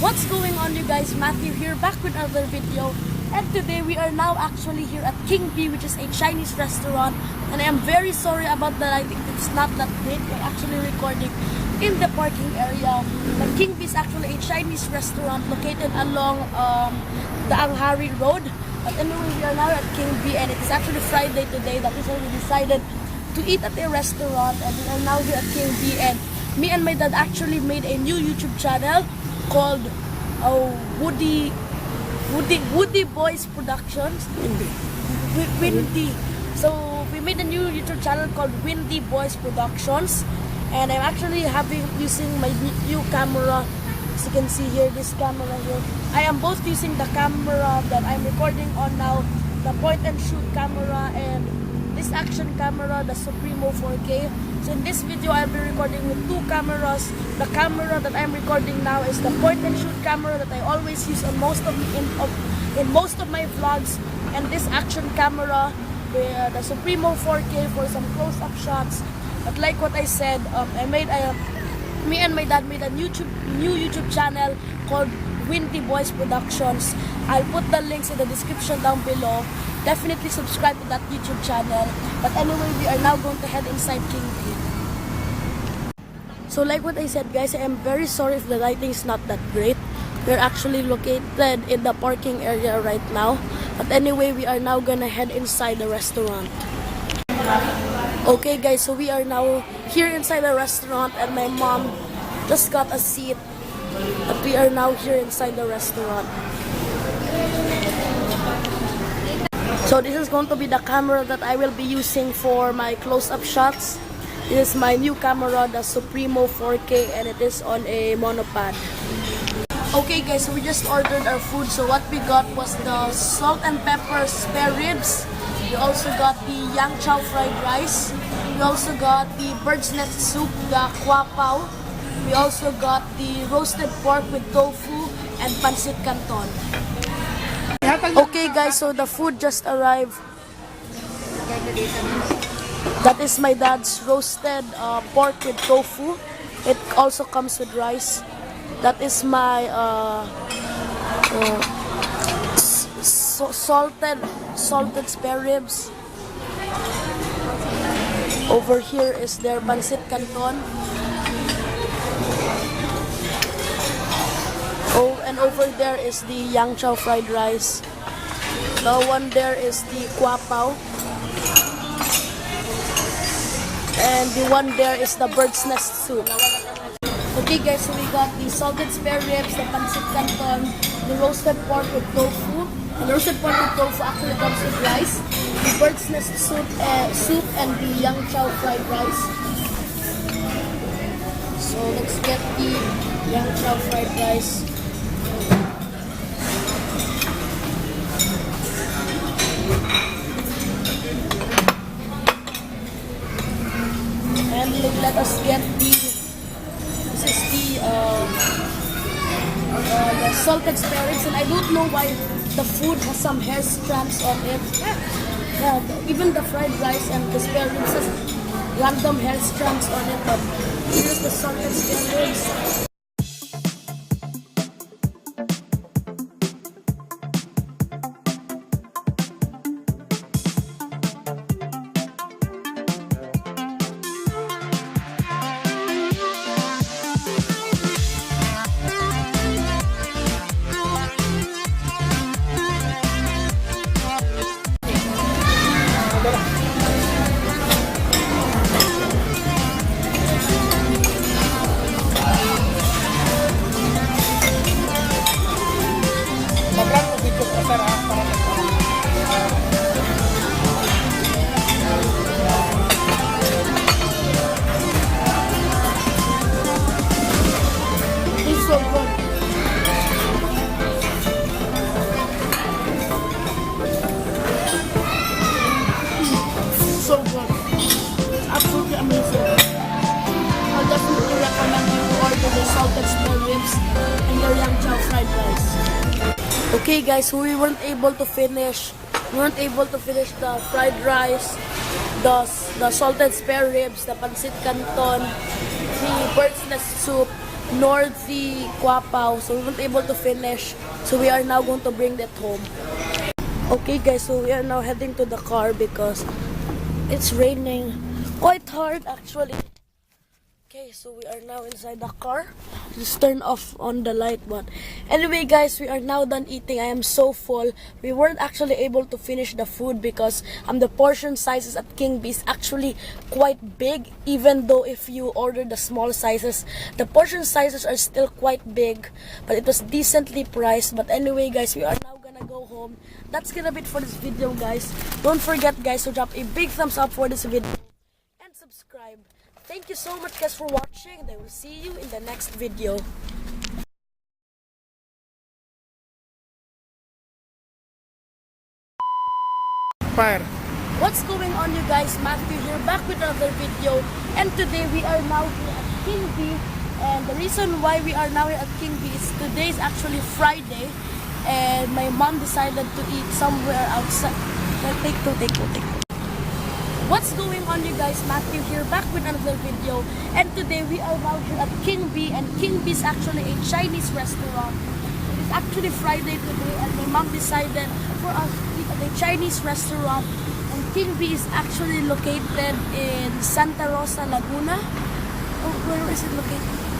What's going on, you guys? Matthew here, back with another video. And today we are now actually here at King B, which is a Chinese restaurant. And I am very sorry about the lighting. It's not that great. We're actually recording in the parking area. But King B is actually a Chinese restaurant located along the Anghari Road. But anyway, we are now at King B, and it is actually Friday today. That is why we decided to eat at a restaurant. And we are now here at King B, and me and my dad actually made a new YouTube channel called Woody Boys Productions. Windy. So we made a new YouTube channel called Windy Boys Productions, and I'm actually using my new camera. As you can see here, this camera here. I am both using the camera that I'm recording on now, the point and shoot camera, and this action camera, the Supremo 4K. So in this video, I'll be recording with two cameras. The camera that I'm recording now is the point and shoot camera that I always use on most of in most of my vlogs, and this action camera, the Supremo 4K for some close-up shots. But like what I said, me and my dad made a new YouTube channel called Windy Boys Productions. I'll put the links in the description down below. Definitely subscribe to that YouTube channel. But anyway, we are now going to head inside King B. So like what I said, guys, I am very sorry if the lighting is not that great. We're actually located in the parking area right now. But anyway, we are now gonna head inside the restaurant. Okay guys, so we are now here inside the restaurant, and my mom just got a seat. But we are now here inside the restaurant. So this is going to be the camera that I will be using for my close-up shots. This is my new camera, the Supremo 4K, and it is on a monopod. Okay guys, so we just ordered our food. So what we got was the salt and pepper spare ribs. We also got the yang chow fried rice. We also got the bird's nest soup, the kwa pao. We also got the roasted pork with tofu and pancit canton. Okay guys, so the food just arrived. That is my dad's roasted pork with tofu. It also comes with rice. That is my salted spare ribs. Over here is their pancit canton. Oh, and over there is the yang chow fried rice. The one there is the kwa pao. And the one there is the bird's nest soup. Okay guys, so we got the salted spare ribs, the pancit canton, the roasted pork with tofu. And the roasted pork with tofu actually comes with rice. The bird's nest soup and the yang chow fried rice. So let's get the yang chow fried rice. And let us get the salted spare ribs, and I don't know why the food has some hair strands on it. Yeah, even the fried rice and the spare ribs has random hair strands on it, but here's the salted spare ribs. So good. Absolutely amazing. I'll definitely recommend you to order the salted spare ribs and your yang chow fried rice. Okay guys, so we weren't able to finish the fried rice, the salted spare ribs, the pancit canton, the bird's nest soup, Northy Quapaw, so we weren't able to finish. So we are now going to bring that home. Okay guys, so we are now heading to the car because it's raining quite hard actually. Okay, so we are now inside the car. Just turn off on the light, but anyway guys, we are now done eating. I am so full. We weren't actually able to finish the food because the portion sizes at King B is actually quite big. Even though if you order the small sizes, the portion sizes are still quite big, but it was decently priced. But anyway guys, we are now gonna go home. That's gonna be it for this video guys. Don't forget guys to drop a big thumbs up for this video and subscribe. Thank you so much guys for watching, and I will see you in the next video. Fire. What's going on you guys? Matthew here, back with another video, and today we are now here at King B. And the reason why we are now here at King B is today is actually Friday, and my mom decided to eat somewhere outside. Take two. What's going on you guys? Matthew here, back with another video, and today we are now here at King B, and King B is actually a Chinese restaurant. It is actually Friday today, and my mom decided for us to eat at a Chinese restaurant, and King B is actually located in Santa Rosa, Laguna. Oh, where is it located?